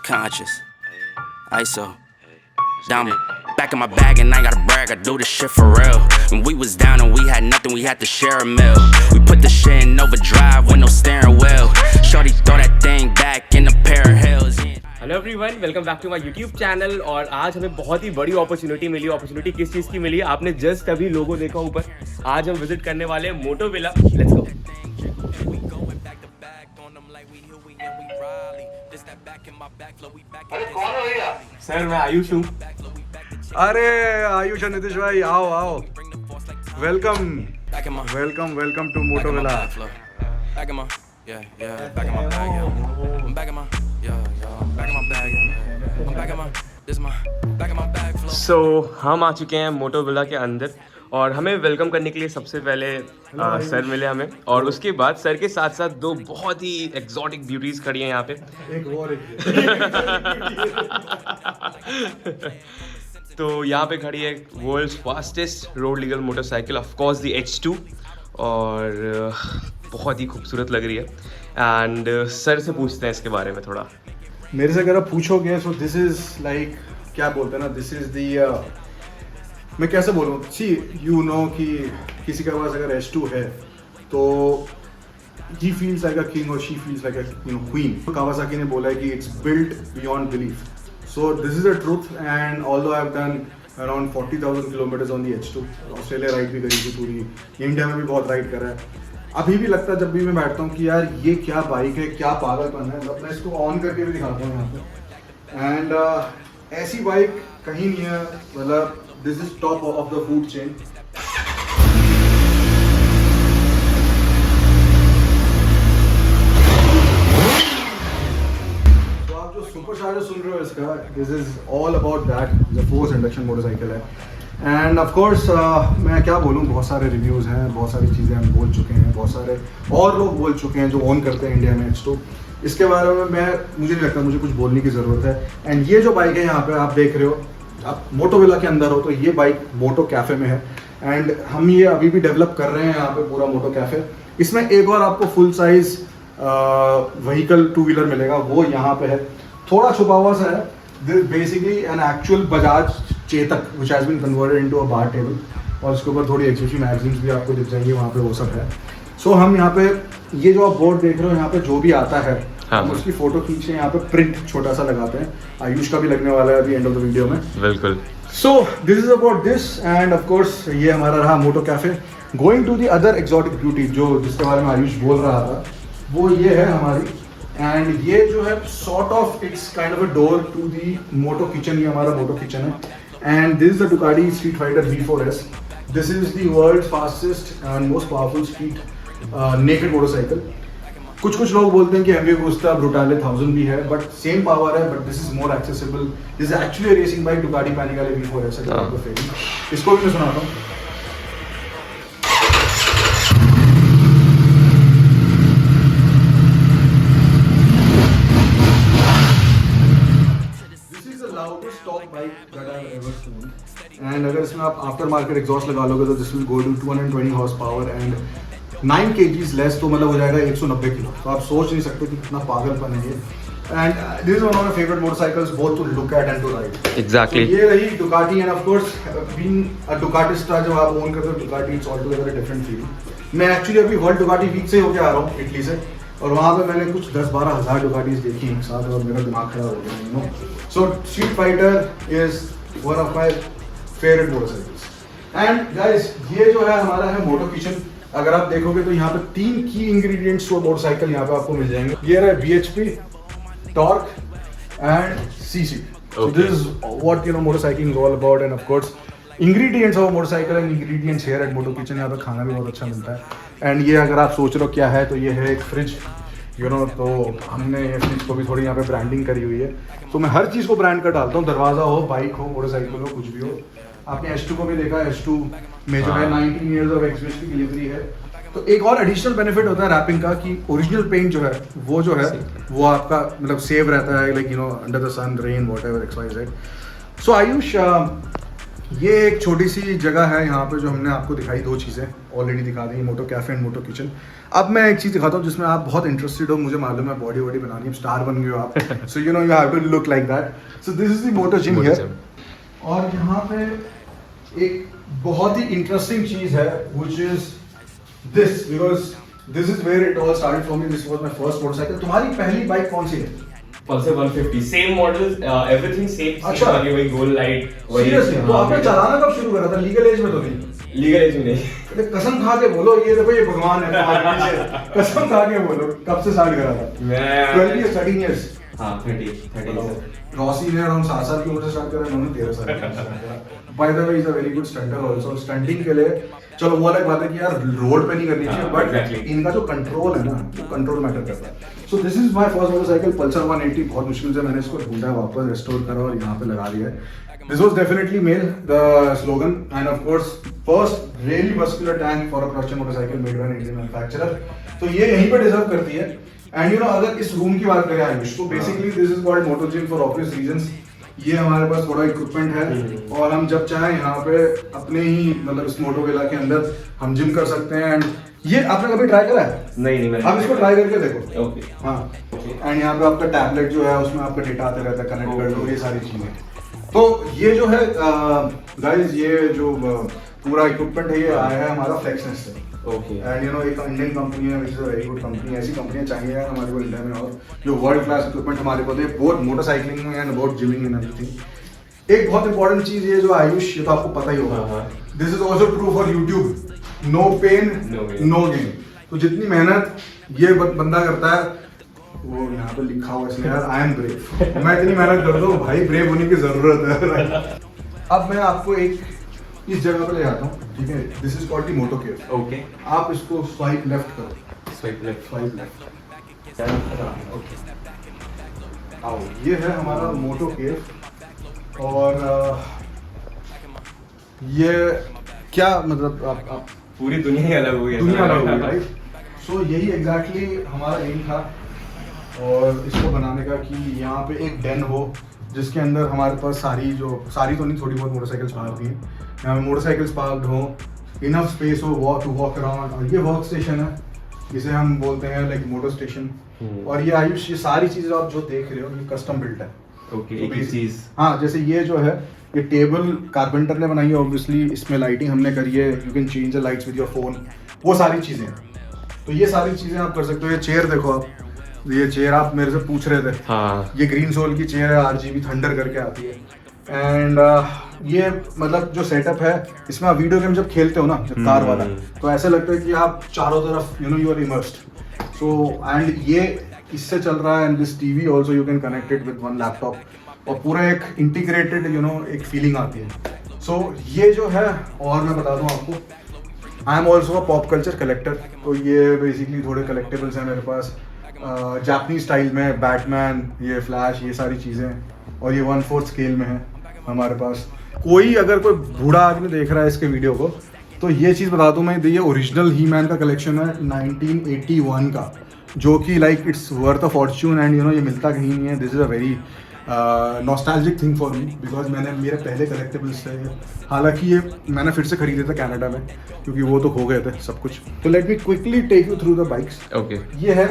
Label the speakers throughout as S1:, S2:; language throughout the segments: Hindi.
S1: conscious. ISO. Down back in my bag and I gotta brag, I do this shit for real. When we was down and we had nothing, we had to share a meal. We put the shit in overdrive with no steering wheel. Shorty throw that thing back in a pair of heels.
S2: Hello everyone, welcome back to my YouTube channel. और आज हमें बहुत ही बड़ी अपॉर्चुनिटी मिली। अपॉर्चुनिटी किस चीज़ की मिली आपने जस्ट अभी लोगो देखा ऊपर। आज हम विजिट करने वाले हैं मोटो विला। Let's go. सर मैं आयुष हूँ।
S3: अरे आयुष और नीतीश भाई आओ आओ, welcome welcome welcome to moto villa.
S2: So हम आ चुके हैं मोटो विला के अंदर और हमें वेलकम करने के लिए सबसे पहले सर मिले हमें, और उसके बाद सर के साथ साथ दो बहुत ही एक्सोटिक ब्यूटीज खड़ी हैं यहाँ पे।
S3: एक और
S2: तो यहाँ पे खड़ी है world's fastest road legal motorcycle, of course the H2, और बहुत ही खूबसूरत लग रही है। एंड सर से पूछते हैं इसके बारे में थोड़ा।
S3: मेरे से अगर आप पूछोगे सो दिस इज लाइक क्या बोलते हैं ना, दिस इज दी मैं कैसे बोलूँ, सी यू नो कि किसी के पास अगर H2 है तो he feels like a king or she feels like a queen. Kawasaki ने बोला है कि it's built beyond belief. So this is the truth, and although I've done around 40,000 kilometers on the H2, Australia ride भी करी थी पूरी, इंडिया में भी बहुत राइड करा है। अभी भी लगता है जब भी मैं बैठता हूँ कि यार ये क्या बाइक है, क्या पागलपन है। मैं इसको ऑन करके भी दिखाता हूँ यहाँ पे। एंड ऐसी बाइक कहीं नहीं है, मतलब this is top of the food chain. तो आप जो सुपर चार्जर सुन रहे हो इसका, this is all about that. The force induction motorcycle है। एंड ऑफ कोर्स मैं क्या बोलूँ, बहुत सारे रिव्यूज़ हैं, बहुत सारी चीज़ें हम बोल चुके हैं, बहुत सारे और लोग बोल चुके हैं जो ओन करते हैं इंडिया में H2। इसके बारे में मुझे नहीं लगता मुझे कुछ बोलने की ज़रूरत है। एंड ये जो बाइक है यहाँ पे आप देख रहे हो, आप मोटो विला के अंदर हो, तो ये बाइक मोटो कैफ़े में है। एंड हम ये अभी भी डेवलप कर रहे हैं यहाँ पे पूरा मोटो कैफ़े। इसमें एक और आपको फुल साइज़ व्हीकल 2 व्हीलर मिलेगा, वो यहाँ पे है, थोड़ा छुपा हुआ सा है। This basically an actual Bajaj Chetak which has been converted into a bar table, और इसके ऊपर थोड़ी एक्सक्लूसिव मैगजीन्स भी आपको दिख जाएंगी वहाँ पे, वो सब है। सो हम यहाँ पे ये जो आप बोर्ड देख रहे हो, यहाँ पे जो भी आता है हम उसकी फोटो खींच के यहाँ पे प्रिंट छोटा सा लगाते हैं। आयुष का भी लगने वाला है अभी एंड ऑफ द वीडियो में।
S2: बिल्कुल।
S3: So this is about this, and of course ये हमारा रहा moto cafe. Going to the other exotic beauty जो जिसके बारे में आयुष बोल रहा था, वो ये है हमारी। एंड ये जो है sort of it's kind of a door to the moto kitchen. ये हमारा मोटो किचन है। And this is the Ducati street fighter V4S। This is the world fastest and most powerful street naked motorcycle. कुछ लोग बोलते हैं कि MV Agusta Brutale 1000 भी है, बट सेम पावर है, but this is more accessible. This is actually racing bike Ducati Panigale V4S है। इसको भी मैं सुनाता हूँ। एंड अगर इसमें आप आफ्टर मार्केट एग्जॉस्ट लगा लोगे तो this will go to 220 horse power and 9 kgs less, तो मतलब हो जाएगा 190 किलो। तो आप सोच नहीं सकते कि कितना पागलपन है ये। And this is one of my favourite motorcycles both to look at and to ride.
S2: Exactly.
S3: ये रही Ducati, and of course being a Ducatista, जब आप ओन करते हो Ducati, it's all together a different feeling. मैं एक्चुअली अभी वर्ल्ड Ducati वीक से होके आ रहा हूँ इटली से, और वहाँ पे मैंने कुछ 10-12 हज़ार Ducatis देखी एक साथ, और मेरा दिमाग खराब हो गया, you know. So street fighter is one of my favourite motorcycles. And guys ये जो है हमारा है मोटो किचन। अगर आप देखोगे तो यहाँ पे 3 की इंग्रेडिएंट्स फॉर मोटरसाइकिल यहाँ पे आपको मिल जाएंगे। ये रहा BHP, torque and CC। So this is what motorcycling is all about, and of course ingredients of motorcycle and ingredients here at Moto Kitchen। यहाँ पे खाना भी बहुत अच्छा मिलता है। एंड ये अगर आप सोच रहे हो क्या है, तो ये है एक फ्रिज, तो हमने ये फ्रिज को भी थोड़ी यहाँ पे ब्रांडिंग करी हुई है। तो मैं हर चीज़ को ब्रांड कर डालता हूँ, दरवाज़ा हो, बाइक हो, मोटरसाइकिल हो, कुछ भी हो। आपने H2 को भी देखा, H2 में जो है 19 ईयर्स ऑफ एक्सपीरियंस की डिलीवरी है। तो एक और एडिशनल बेनिफिट होता है रैपिंग का कि ओरिजिनल पेंट जो है वो आपका मतलब सेव रहता है, like under the sun, rain, whatever XYZ। So Ayush, ये एक छोटी सी जगह है यहाँ पे जो हमने आपको दिखाई, दो चीज़ें ऑलरेडी दिखा दी, मोटो कैफे एंड मोटो किचन। अब मैं एक चीज़ दिखाता हूँ जिसमें आप बहुत इंटरेस्टेड हो, मुझे मालूम है, बॉडी वॉडी बनानी है, स्टार बन गए हो आप, so you know you have to look like that. So this is the moto gym here. और यहाँ पे एक बहुत ही इंटरेस्टिंग चीज़ है which is this, because this is where it all started for me, this was my first motorcycle. तुम्हारी पहली बाइक कौन सी है?
S2: Pulsar 150, same models, everything same.
S3: अच्छा,
S2: वही गोल लाइट।
S3: सीरियसली? तो आपने चलाना कब शुरू करा था? लीगल एज में तो नहीं?
S2: लीगल एज में नहीं।
S3: अरे कसम खा के बोलो, ये देखो ये भगवान है तुम्हारे पीछे, कसम खा के बोलो कब से स्टार्ट करा था?
S2: मैं
S3: 12 या 13 इयर्स?
S2: हाँ 30।
S3: रॉसी ने अराउंड 7 साल की उम्र से स्टार्ट करा, इन्होंने 13 साल की उम्र से स्टार्ट करा। By the way is a very good stunter also. Stunting के लिए चलो वो अलग बात है कि यार रोड पे नहीं करनी चाहिए, बट
S2: exactly.
S3: इनका जो कंट्रोल है ना, वो कंट्रोल मैटर करता है। सो this is my first motorcycle Pulsar 180। बहुत मुश्किल से मैंने इसको ढूंढा, वापस रिस्टोर करा और यहाँ पे लगा दिया है। This was definitely made the slogan, and of course first really muscular tank for a production motorcycle made by an Indian manufacturer. तो ये यहीं पे डिजर्व करती है। एंड यू नो अगर इस रूम की बात करें आयुष, तो basically this is called moto gym for obvious reasons. ये हमारे पास थोड़ा इक्विपमेंट है और हम जब चाहें यहाँ पे अपने ही मतलब इस मोटो विला के अंदर हम जिम कर सकते हैं। एंड ये आपने कभी ट्राई करा है?
S2: नहीं मैंने।
S3: आप इसको ट्राई करके देखो।
S2: ओके।
S3: हाँ, एंड यहाँ पे आपका टैबलेट जो है उसमें आपका डेटा आता रहता है, कनेक्ट कर लो, ये सारी चीजें। तो ये जो है गाइस, ये जो पूरा इक्विपमेंट है ये आया है हमारा फ्लेक्सनेस से।
S2: ओके।
S3: एंड यू नो एक इंडियन कंपनी है, which is a very good company. ऐसी कंपनियां चाहिए यार हमारे को इंडिया में, और जो वर्ल्ड क्लास इक्विपमेंट हमारे को दे, बोथ मोटरसाइकिलिंग में and about gymming and everything. एक बहुत इंपॉर्टेंट चीज ये जो आयुष, ये तो आपको पता ही होगा, this is also true for YouTube, no pain no gain. तो जितनी मेहनत ये बंदा करता है वो यहाँ पे लिखा हुआ इसलिए यार, आई एम ब्रेव। मैं इतनी मेहनत कर दूँ भाई, ब्रेव होने की जरूरत है। अब मैं आपको एक इस जगह पे ले जाता हूँ, ठीक है? This is called the moto cave.
S2: Okay.
S3: आप इसको स्वाइप लेफ्ट करो,
S2: swipe left.
S3: Swipe left. Okay, आओ, ये है हमारा मोटो केव। और ये क्या मतलब आप
S2: पूरी दुनिया ही अलग हो गई।
S3: दुनिया अलग होगी राइट। सो यही एग्जैक्टली हमारा एम था और इसको बनाने का, कि यहाँ पे एक डेन हो जिसके अंदर हमारे पास सारी तो नहीं, थोड़ी बहुत मोटरसाइकिल्स पार्क थी, यहाँ पे मोटरसाइकिल्स पार्क्ड हो, इनफ स्पेस हो वॉक अराउंड। और ये वर्क स्टेशन है, इसे हम बोलते हैं लाइक मोटर स्टेशन। और ये आयुष, ये सारी चीज़ें आप जो देख रहे हो ये कस्टम बिल्ट है।
S2: ओके, एक ही चीज़।
S3: हाँ, जैसे ये जो है ये टेबल कारपेंटर ने बनाई है ऑब्वियसली, इसमें लाइटिंग हमने करी है, you can change the lights with your phone, वो सारी चीज़ें। तो ये सारी चीज़ें आप कर सकते हो। ये चेयर देखो आप, ये चेयर आप मेरे से पूछ रहे थे,
S2: हाँ।
S3: ये ग्रीन सोल की चेयर है, RGB थंडर करके आती है। एंड ये मतलब जो सेटअप है इसमें आप वीडियो गेम जब खेलते हो ना, जब कार वाला, तो ऐसे लगता है कि आप चारों तरफ you are immersed. So and ये इससे चल रहा है, and this TV also you can connect it with one laptop, और पूरा एक इंटीग्रेटेड एक फीलिंग आती है। सो ये जो है, और मैं बता दूं आपको, I am also a pop culture collector. तो ये बेसिकली थोड़े कलेक्टिबल्स हैं मेरे पास, जापानीज स्टाइल में, बैटमैन, ये फ्लैश, ये सारी चीज़ें। और ये 1/4 स्केल में है हमारे पास। अगर कोई बूढ़ा आदमी देख रहा है इसके वीडियो को, तो ये चीज़ बता दूं मैं, ये ओरिजिनल ही मैन का कलेक्शन है 1981 का, जो कि like it's worth a Fortune. And ये मिलता कहीं नहीं है। This is a very nostalgic thing for me, because मैंने मेरे पहले कलेक्टिबल्स थे। हालांकि ये मैंने फिर से खरीदे थे कनाडा में, क्योंकि वो तो खो गए थे सब कुछ। तो let me quickly take you through the bikes.
S2: Okay.
S3: ये है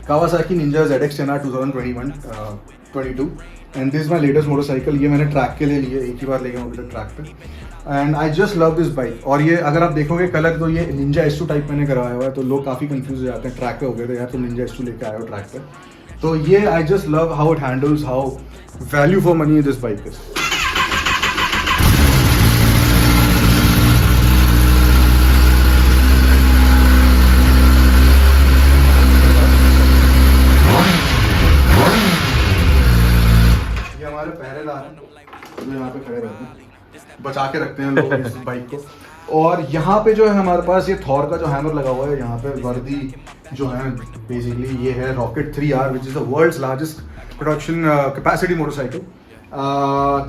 S3: Kawasaki Ninja ZX-10R 2022 and this my latest motorcycle. ये मैंने ट्रैक के लिए लिए, एक ही बार ले गया हूँ अभी तक ट्रैक पे, and I just love this bike. और ये अगर आप देखोगे कलर, तो ये Ninja S2 टाइप मैंने करवाया हुआ है, तो लोग काफ़ी कंफ्यूज हो जाते हैं, ट्रैक पे हो गए थे यार तुम Ninja S2 लेके आए हो ट्रैक पे। तो ये I just love how it handles, how value for money this bike is. यहाँ पे खड़े रहते हैं, बचा के रखते हैं लोग इस बाइक को। और यहाँ पे जो है हमारे पास ये थॉर का जो हैमर लगा हुआ है, यहाँ पे वर्दी जो है बेसिकली ये है rocket 3R, which is the world's largest production capacity motorcycle.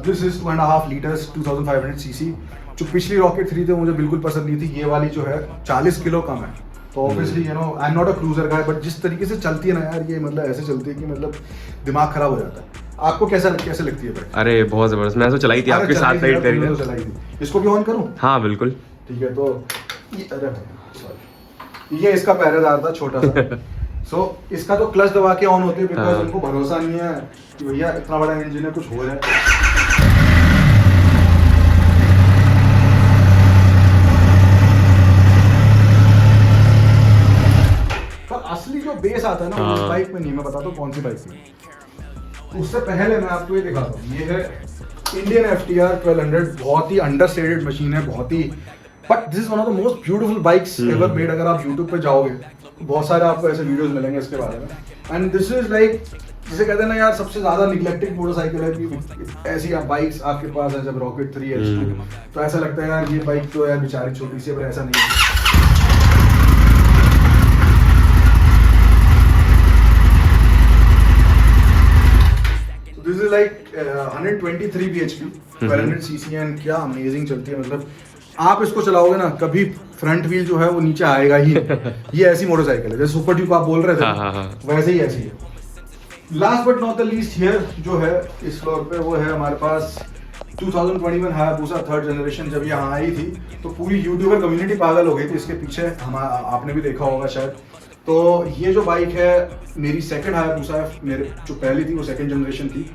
S3: This is 2.5 litres 2500 cc। जो पिछली रॉकेट 3 थी मुझे बिल्कुल पसंद नहीं थी, ये वाली जो है 40 किलो कम है। तो obviously I am not a cruiser guy, but जिस तरीके से चलती है ना यार, ये मतलब ऐसे चलती है कि मतलब दिमाग खराब हो जाता है। आपको कैसे लगती है बाइक?
S2: अरे बहुत जबरदस्त, मैं तो चलाई थी आपके साथ राइड करी है।
S3: चलाई थी। इसको भी ऑन करूं?
S2: हाँ बिल्कुल।
S3: ठीक है, तो अरे सॉरी, ये इसका पहरेदार था छोटा सा। सो इसका तो क्लच दबा के ऑन होती है, बिकॉज उनको भरोसा नहीं है कि भैया इतना बड़ा इंजन है कुछ हो जाए। पर असली जो बेस आता है ना उस बाइक में नहीं, मैं बताता हूँ कौन सी बाइक में। उससे पहले मैं आपको ये दिखाता हूँ, ये है इंडियन FTR 1200, बहुत ही अंडरस्टेटेड मशीन है, बहुत ही, but this is one of the most beautiful bikes ever made. अगर आप YouTube पे जाओगे तो बहुत सारे आपको ऐसे वीडियोस मिलेंगे इसके बारे में। एंड दिस इज लाइक, जिसे कहते हैं ना यार, सबसे ज्यादा निग्लेक्टेड मोटरसाइकिल है कि ऐसी बाइक्स आपके पास है जब रॉकेट 3 H2, तो ऐसा लगता है यार ये बाइक तो यार बेचारी छोटी सी है, पर ऐसा नहीं है। This is like 123 bhp 1200 cc and क्या अमेजिंग चलती है। मतलब आप इसको चलाओगे ना, कभी फ्रंट व्हील जो है वो नीचे आएगा ही। ये ऐसी मोटरसाइकिल है जैसे सुपर ड्यूक आप बोल रहे थे, वैसे ही ऐसी है। Last but not the least here जो है इस फ्लोर पे, वो है हमारे पास 2021 हायाबुसा 3rd जनरेशन। जब यहाँ आई थी तो पूरी यूट्यूबर कम्युनिटी पागल हो गई थी इसके पीछे, आपने भी देखा होगा शायद। तो ये जो बाइक है मेरी सेकंड हायाबुसा है, मेरे जो पहली थी वो 2nd जनरेशन थी।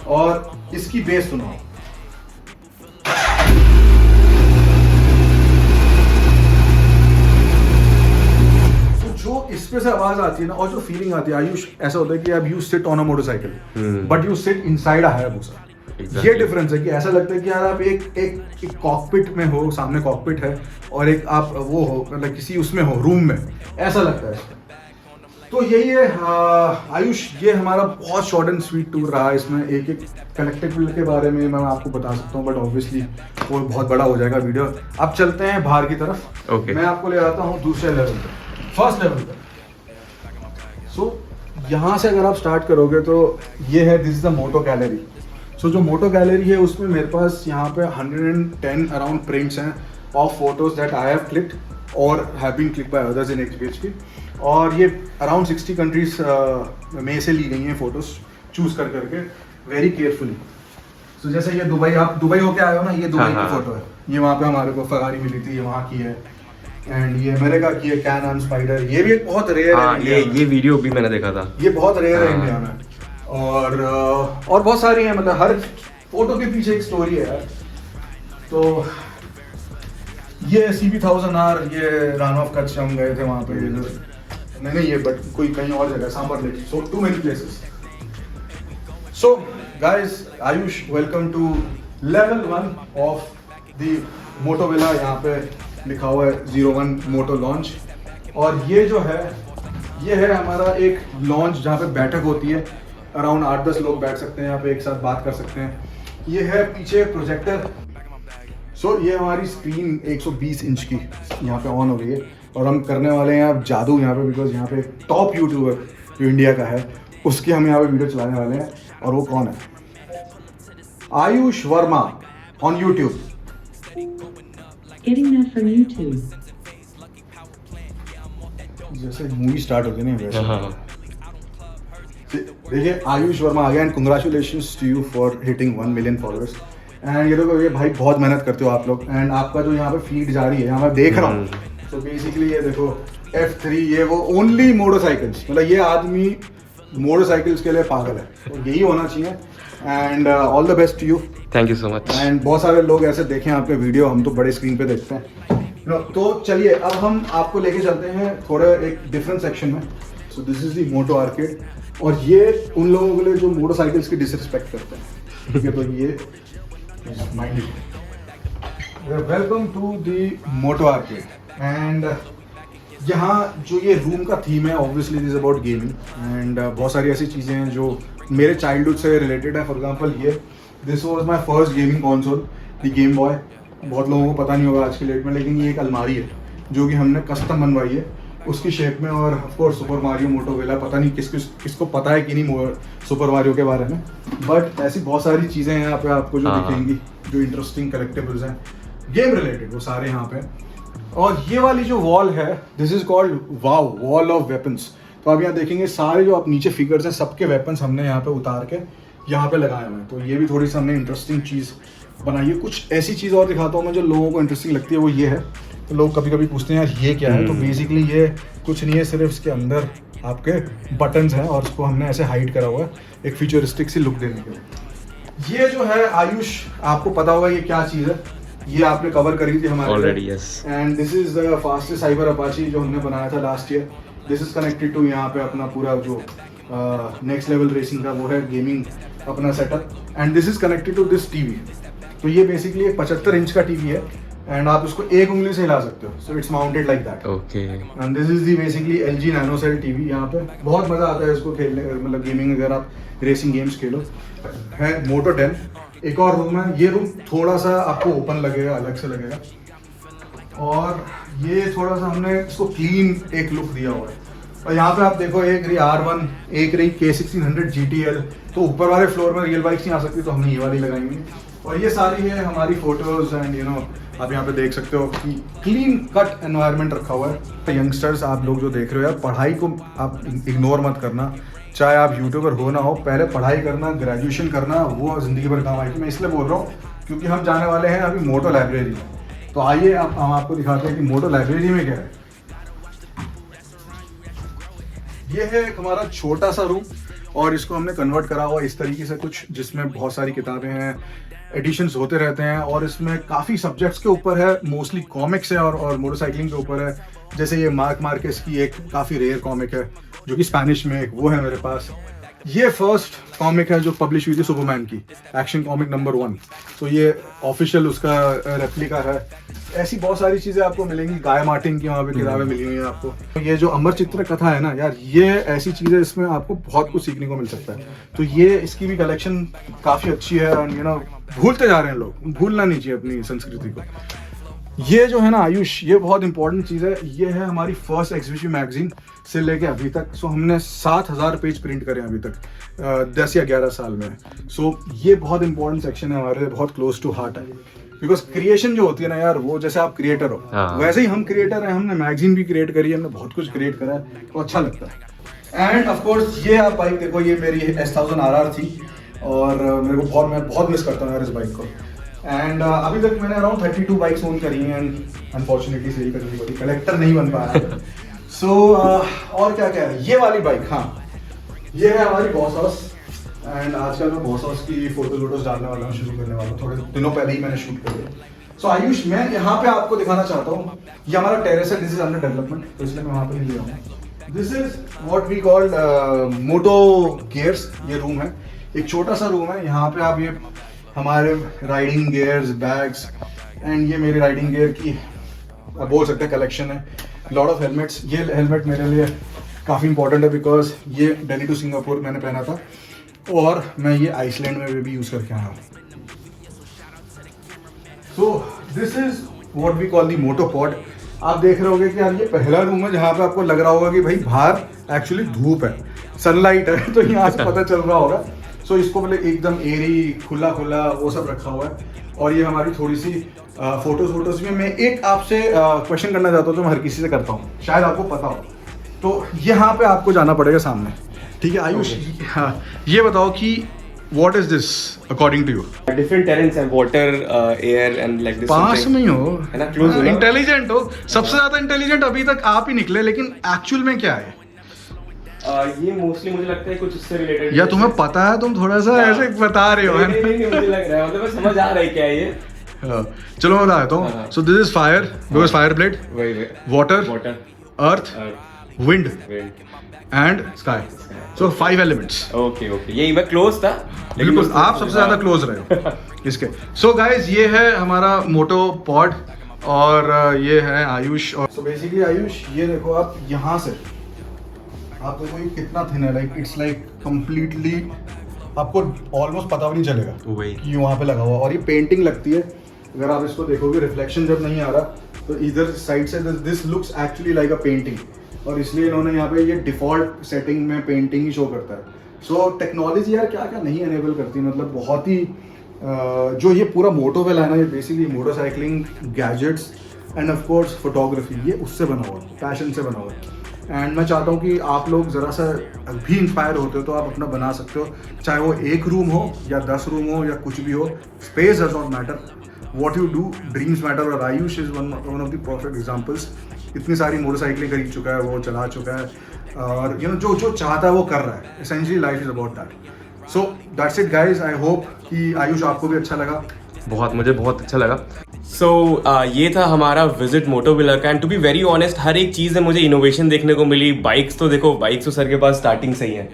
S3: और इसकी बेस सुनाओ, तो जो इस पे से आवाज आती है ना और जो फीलिंग आती है आयुष, ऐसा होता है कि अब you sit on a motorcycle but you sit inside a Hayabusa. ये डिफरेंस है कि ऐसा लगता है कि यार आप एक कॉकपिट में हो, सामने कॉकपिट है और एक आप वो हो, मतलब किसी उसमें हो, रूम में, ऐसा लगता है। तो यही है आयुष, ये हमारा बहुत शॉर्ट एंड स्वीट टूर रहा। इसमें एक कलेक्टिबल के बारे में मैं आपको बता सकता हूँ, बट ऑब्वियसली वो बहुत बड़ा हो जाएगा वीडियो। अब चलते हैं बाहर की तरफ।
S2: Okay.
S3: मैं आपको ले आता हूँ दूसरे लेवल पे, फर्स्ट लेवल पे। सो यहाँ से अगर आप स्टार्ट करोगे तो ये है, this is the moto gallery. So जो मोटो गैलरी है उसमें मेरे पास यहाँ पे 110 अराउंड प्रिंट्स हैं of photos that I have clicked और have been clicked by others in XBHP। और ये अराउंड 60 कंट्रीज में से ली गई हैं फोटोज, चूज कर करके वेरी केयरफुली। सो जैसे ये दुबई, आप दुबई होके आए हो ना, ये दुबई की फोटो है। ये वहाँ पे हमारे को फरारी मिली थी, ये वहाँ की है। एंड ये अमेरिका की है, कैन स्पाइडर। ये भी एक बहुत रेयर है।
S2: ये वीडियो भी मैंने देखा था, ये
S3: बहुत रेयर है इंडिया में। और बहुत सारी हैं, मतलब हर फोटो के पीछे एक स्टोरी है यार। तो ये CB1000R, ये रन ऑफ कच्छ हम गए थे वहाँ पे, नहीं ये बट कोई कहीं और जगह, Sambhar lake. So too many places. So guys, Ayush, welcome to level 1 of the moto villa. यहाँ पे लिखा हुआ है 01 मोटो लॉन्च। और ये जो है, ये है हमारा एक लॉन्च जहाँ पे बैठक होती है, अराउंड 8-10 लोग बैठ सकते हैं यहाँ पे, एक साथ बात कर सकते हैं। ये है पीछे प्रोजेक्टर। सो ये हमारी स्क्रीन 120 इंच की यहाँ पे ऑन हो रही है और हम करने वाले हैं अब जादू यहाँ पे, बिकॉज यहाँ पे टॉप यूट्यूबर जो इंडिया का है उसकी हम यहाँ पे वीडियो चलाने वाले हैं। और वो कौन है? Ayush Verma on YouTube. जैसे मूवी स्टार्ट होती है ना वैसे। देखिए आयुष वर्मा आ गया and congratulations to you for hitting 1 million followers. And ये देखो, ये भाई बहुत मेहनत करते हो आप लोग। एंड आपका जो यहाँ पे फीड जा रही है, यहाँ मैं देख रहा हूँ। तो बेसिकली ये देखो F3, ये वो ओनली मोटरसाइकिल्स, मतलब ये आदमी मोटरसाइकिल्स के लिए पागल है, तो यही होना चाहिए। And all the best to you.
S2: Thank you so much.
S3: And बहुत सारे लोग ऐसे देखें आपके वीडियो, हम तो बड़े स्क्रीन पे देखते हैं। तो चलिए अब हम आपको लेके चलते हैं थोड़ा एक डिफरेंट सेक्शन में। So this is the moto arcade, और ये उन लोगों के लिए जो मोटरसाइकिल्स की डिसरिस्पेक्ट करते हैं, ठीक है? तो ये welcome to the moto arcade. And यहाँ जो ये रूम का थीम है, obviously this about gaming. And बहुत सारी ऐसी चीज़ें हैं जो मेरे चाइल्डहुड से रिलेटेड है। फॉर एग्जांपल ये, this was my first gaming console, the game boy. बहुत लोगों को पता नहीं होगा आज की डेट में, लेकिन ये एक अलमारी है जो कि हमने कस्टम बनवाई है उसकी शेप में। और of course super Mario moto villa, पता नहीं किसको पता है कि नहीं सुपर मारियो के बारे में, बट ऐसी बहुत सारी चीज़ें हैं यहाँ पे आपको जो दिखेंगी, जो इंटरेस्टिंग कलेक्टिबल्स हैं गेम रिलेटेड, वो सारे यहाँ पे। और ये वाली जो वॉल है, this is called wow, wall of weapons. तो आप यहाँ देखेंगे सारे जो आप नीचे फिगर्स हैं, सबके वेपन्स हमने यहाँ पे उतार के यहाँ पे लगाए हुए हैं। तो ये भी थोड़ी सी हमने इंटरेस्टिंग चीज़ बनाई है। कुछ ऐसी चीज़ और दिखाता हूँ मैं जो लोगों को इंटरेस्टिंग लगती है, वो ये है। तो लोग कभी कभी पूछते हैं यार ये क्या है, तो बेसिकली ये कुछ नहीं है, सिर्फ इसके अंदर आपके बटन्स हैं और इसको हमने ऐसे हाइड करा हुआ है एक फ्यूचरिस्टिक सी लुक देने के लिए। ये जो है आयुष, आपको पता होगा ये क्या चीज़ है, ये आपने कवर करी थी हमारे
S2: already, yes.
S3: And this is the fastest cyber Apache जो हमने बनाया था last year. This is connected to यहाँ पे अपना पूरा जो नेक्स्ट लेवल रेसिंग का वो है गेमिंग अपना setup, and this is connected to this TV. तो ये बेसिकली एक 75 इंच का टीवी है एंड आप उसको एक उंगली से हिला सकते हो, so it's mounted like that.
S2: Okay.
S3: And this is the basically LG nano cell TV. यहाँ पे बहुत मजा आता है इसको खेलने, मतलब गेमिंग अगर आप रेसिंग गेम्स खेलो। है मोटो 10। एक और रूम है, ये रूम थोड़ा सा आपको ओपन लगेगा, अलग से लगेगा, और ये थोड़ा सा हमने इसको क्लीन एक लुक दिया हुआ है। और यहाँ पे आप देखो एक रही R1, एक रही K1600 GTL। तो ऊपर वाले फ्लोर में रियल बाइक्स नहीं आ सकती, तो हमने ये वाली लगाएंगे। और ये सारी है हमारी फोटोज एंड यू नो आप यहाँ पे देख सकते हो कि क्लीन कट एनवायरनमेंट रखा हुआ है। यंगस्टर्स आप लोग जो देख रहे हो यार, पढ़ाई को आप इग्नोर मत करना, चाहे आप यूट्यूबर हो ना हो, पहले पढ़ाई करना, ग्रेजुएशन करना, वो ज़िंदगी भर काम आएगी। मैं इसलिए बोल रहा हूँ क्योंकि हम जाने वाले हैं अभी मोटो लाइब्रेरी में। तो आइए अब हम आपको दिखाते हैं कि मोटो लाइब्रेरी में क्या है। ये है हमारा छोटा सा रूम और इसको हमने कन्वर्ट करा हुआ इस तरीके से कुछ, जिसमें बहुत सारी किताबें हैं, एडिशंस होते रहते हैं, और इसमें काफ़ी सब्जेक्ट्स के ऊपर है, मोस्टली कॉमिक्स है और मोटरसाइकिलिंग के ऊपर है। जैसे ये मार्क मार्केस की एक काफ़ी रेयर कॉमिक है जो कि स्पेनिश में, एक वो है मेरे पास। ये फर्स्ट कॉमिक है जो पब्लिश हुई थी सुपरमैन की, एक्शन कॉमिक नंबर 1। तो ये ऑफिशियल उसका रेप्लिका है। ऐसी बहुत सारी चीज़ें आपको मिलेंगी। गाय मार्टिन की वहाँ पे किताबें मिली हुई हैं आपको। तो ये जो अमर चित्र कथा है ना यार, ये ऐसी चीज़ें, इसमें आपको बहुत कुछ सीखने को मिल सकता है। तो ये इसकी भी कलेक्शन काफ़ी अच्छी है। यू नो भूलते जा रहे हैं लोग, भूलना नहीं चाहिए अपनी संस्कृति को। ये जो है ना आयुष, ये बहुत इंपॉर्टेंट चीज़ है। ये है हमारी फर्स्ट एग्जीबिशन मैगजीन से लेके अभी तक। सो हमने 7000 पेज प्रिंट करे अभी तक 10 या 11 साल में। सो ये बहुत इंपॉर्टेंट सेक्शन है हमारे लिए, बहुत क्लोज टू हार्ट है। बिकॉज क्रिएशन जो होती है ना यार, वो जैसे आप क्रिएटर हो वैसे ही हम क्रिएटर हैं। हमने मैगजीन भी क्रिएट करी है, हमने बहुत कुछ क्रिएट करा है, तो अच्छा लगता है। एंड ऑफ कोर्स ये आप बाइक देखो, ये मेरी S1000 RR थी और मेरे को मैं बहुत मिस करता हूँ यार इस बाइक को। एंड अभी तक मैंने अराउंड 32 बाइक्स ओन करी हैं एंड अनफॉर्चुनेटली सेल करनी पड़ी, कलेक्टर नहीं बन पाया। सो और क्या क्या है, ये वाली बाइक, हाँ ये है हमारी बॉस हाउस। एंड आजकल मैं बॉस हाउस की फोटोज डालने वाला हूँ, शुरू करने वाला हूँ, थोड़े दिनों पहले ही मैंने शूट कर लिया। सो आयुष, मैं यहाँ पे आपको दिखाना चाहता हूँ, ये हमारा टेरेस है, दिस इज अंडर डेवलपमेंट, तो इसलिए मैं वहाँ पे नहीं ले आऊँ। This is what we called moto gears. ये रूम है, एक छोटा सा रूम है। यहाँ पे आप ये हमारे राइडिंग गियर्स, बैग्स, एंड ये मेरे राइडिंग गियर की आप बोल सकते हैं कलेक्शन है। Lot of helmets. ये हेलमेट मेरे लिए काफ़ी इंपॉर्टेंट है बिकॉज ये दिल्ली टू सिंगापुर मैंने पहना था और मैं ये आइसलैंड में भी यूज़ करके आया हूँ। So this is what we call the moto pod. आप देख रहे होगे कि यार ये पहला रूम है जहाँ पे आपको लग रहा होगा कि भाई बाहर एक्चुअली धूप है, सनलाइट है, तो यहाँ से पता चल रहा होगा। सो इसको मतलब एकदम एरी, खुला खुला वो सब रखा हुआ है। और ये हमारी थोड़ी सी फोटोज में मैं एक आपसे क्वेश्चन करना चाहता हूँ जो मैं हर किसी से करता हूँ, शायद आपको पता हो। तो यहाँ पे आपको जाना पड़ेगा सामने, ठीक है आयुष? हाँ, ये बताओ कि what is this according to you?
S2: Different terrains है, water, air and like this.
S3: पास में ही हो,
S2: है ना, क्लोज हो,
S3: इंटेलिजेंट हो, सबसे ज्यादा इंटेलिजेंट अभी तक आप ही निकले, लेकिन एक्चुअल में क्या है?
S2: ये मोस्टली मुझे लगता है कुछ उससे रिलेटेड।
S3: या तुम्हें पता है, तुम थोड़ा सा ऐसे बता रहे हो?
S2: नहीं, मुझे लग रहा है, मतलब समझ आ रहा है क्या है ये।
S3: चलो मैं बता देता हूँ। So this is fire, because fire blade, water, earth, wind and sky. So 5 elements.
S2: Okay, यही मैं क्लोज था,
S3: बिल्कुल आप सबसे ज्यादा क्लोज रहे हो इसके। सो गाइज, ये है हमारा मोटो पॉड और ये है आयुष। और सो बेसिकली आयुष, ये देखो आप यहाँ से, आप देखो ये कितना थिन है, लाइक इट्स लाइक कंप्लीटली, आपको ऑलमोस्ट पता भी नहीं चलेगा कि वहाँ पे लगा हुआ। और ये पेंटिंग लगती है, अगर आप इसको देखोगे, रिफ्लेक्शन जब नहीं आ रहा तो इधर साइड से this looks actually like a painting, और इसलिए इन्होंने यहाँ पे ये डिफॉल्ट सेटिंग में पेंटिंग ही शो करता है। सो टेक्नोलॉजी यार क्या क्या नहीं एनेबल करती, मतलब बहुत ही जो ये पूरा मोटोवेल है ना, ये basically motorcycling, gadgets and of course photography, ये उससे बना हुआ है, पैशन से बना हुआ है। एंड मैं चाहता हूँ कि आप लोग ज़रा सा भी इंस्पायर होते हो तो आप अपना बना सकते हो, चाहे वो 1 रूम हो या 10 रूम हो या कुछ भी हो, space does not matter, what you do dreams matter. और Ayush is one of the perfect examples. इतनी सारी मोटरसाइकिलें खरीद चुका है, वो चला चुका है, और जो चाहता है वो कर रहा है। Essentially life is about that. So that's it guys. I hope कि आयुष आपको भी अच्छा लगा।
S2: मुझे बहुत अच्छा लगा। सो ये था हमारा विजिट मोटो विला का। And to be very honest, हर एक चीज़ में मुझे इनोवेशन देखने को मिली। बाइक्स तो देखो, बाइक्स तो सर के पास स्टार्टिंग से ही है,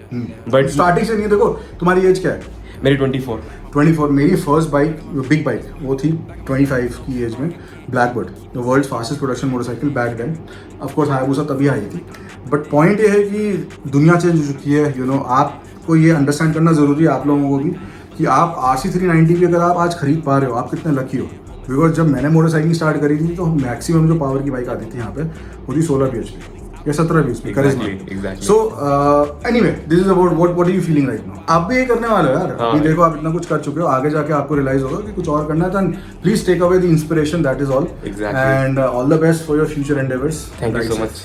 S2: बट
S3: स्टार्टिंग से नहीं है। देखो तुम्हारी एज क्या है?
S2: मेरी 24।
S3: मेरी फर्स्ट बाइक, बिग बाइक, वो थी 25 की एज में, blackbird, the world fastest production motorcycle back then. Of course Hayabusa तभी आई थी, बट पॉइंट ये है कि दुनिया चेंज हो चुकी है। यू नो, आपको ये अंडरस्टैंड करना ज़रूरी है, आप लोगों को भी, कि आप RC 390 भी अगर आप आज खरीद पा रहे हो, आप कितने लकी हो। बिकॉज जब मैंने मोटरसाइकिल स्टार्ट करी थी तो मैक्सिमम जो पावर की बाइक आती थी यहाँ पे वो थी 16 bhp या 17 bhp।
S2: Exactly.
S3: So anyway, this is about what are you feeling right now. आप भी ये करने वाले हो यार। अभी देखो, आप इतना कुछ कर चुके हो, आगे जाके आपको रियलाइज होगा कि कुछ और करना है। Then please take away the inspiration, that is all.
S2: Exactly.
S3: And all the best for your future endeavours.
S2: Thank you so much.